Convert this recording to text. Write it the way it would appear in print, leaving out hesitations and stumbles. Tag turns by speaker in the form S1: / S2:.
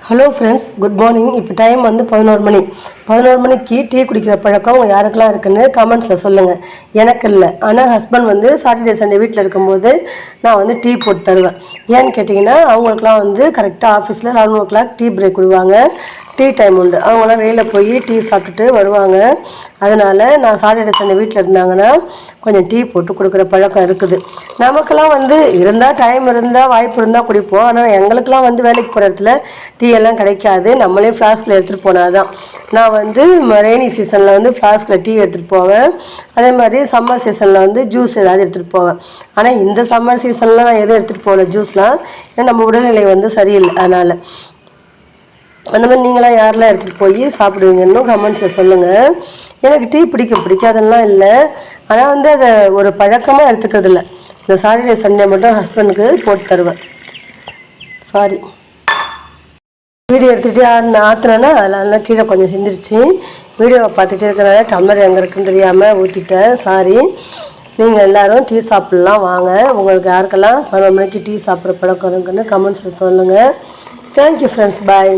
S1: Hello friends, good morning. இப்போ time வந்து 11 மணி. 11 மணிக்கு டீ குடிக்கிற பழக்கம் யாருக்கெல்லாம் இருக்குன்னு கமெண்ட்ஸில் சொல்லுங்கள். எனக்கு இல்லை. ஆனால் ஹஸ்பண்ட் வந்து சாட்டர்டே சண்டே வீட்டில் இருக்கும்போது நான் வந்து டீ போட்டு தருவேன். ஏன்னு கேட்டிங்கன்னா அவங்களுக்குலாம் வந்து கரெக்டாக ஆஃபீஸில் 11 o'clock டீ பிரேக் விடுவாங்க. டீ டைம் உண்டு. அவங்களாம் வெளியில் போய் டீ சாப்பிட்டுட்டு வருவாங்க. அதனால் நான் சாட்டர்டே சண்டே வீட்டில் இருந்தாங்கன்னா கொஞ்சம் டீ போட்டு கொடுக்குற பழக்கம் இருக்குது. நமக்கெல்லாம் வந்து இருந்தால் டைம் இருந்தால் வாய்ப்பு இருந்தால் குடிப்போம். ஆனால் எங்களுக்கெல்லாம் வந்து வேலைக்கு போகிற இடத்துல டீ எல்லாம் கிடைக்காது. நம்மளே ஃப்ளாஸ்கில் எடுத்துகிட்டு போனால் தான். நான் வந்து ரெய்னி சீசனில் வந்து ஃப்ளாஸ்கில் டீ எடுத்துகிட்டு போவேன். அதே மாதிரி சம்மர் சீசனில் வந்து ஜூஸ் ஏதாவது எடுத்துகிட்டு போவேன். ஆனால் இந்த சம்மர் சீசனில் நான் எதுவும் எடுத்துகிட்டு போகல ஜூஸ்லாம். ஏன்னா நம்ம உடல்நிலை வந்து சரியில்லை. அதனால் அந்த மாதிரி நீங்களாம் யாரெல்லாம் எடுத்துகிட்டு போய் சாப்பிடுவீங்கன்னு கமெண்ட்ஸில் சொல்லுங்கள். எனக்கு டீ பிடிக்காதெல்லாம் இல்லை. ஆனால் வந்து அதை ஒரு பழக்கமாக எடுத்துக்கிறது இல்லை. இந்த சாட்டர்டே சண்டே மட்டும் ஹஸ்பண்டுக்கு போட்டு தருவேன். சாரி, வீடியோ எடுத்துகிட்டு ஆற்றுனேன்னா அதில் நல்லா கீழே கொஞ்சம் சிந்திருச்சு. வீடியோவை பார்த்துட்டே இருக்கிறனால டம்ளர் எங்கே இருக்குன்னு தெரியாமல் ஊற்றிட்டேன். சாரி. நீங்கள் எல்லோரும் டீ சாப்பிட்லாம் வாங்க. உங்களுக்கு யாருக்கெல்லாம் 11 மணிக்கு டீ சாப்பிட்ற பழக்கம் இருக்குன்னு கமெண்ட்ஸில் சொல்லுங்கள். Thank you friends. பாய்.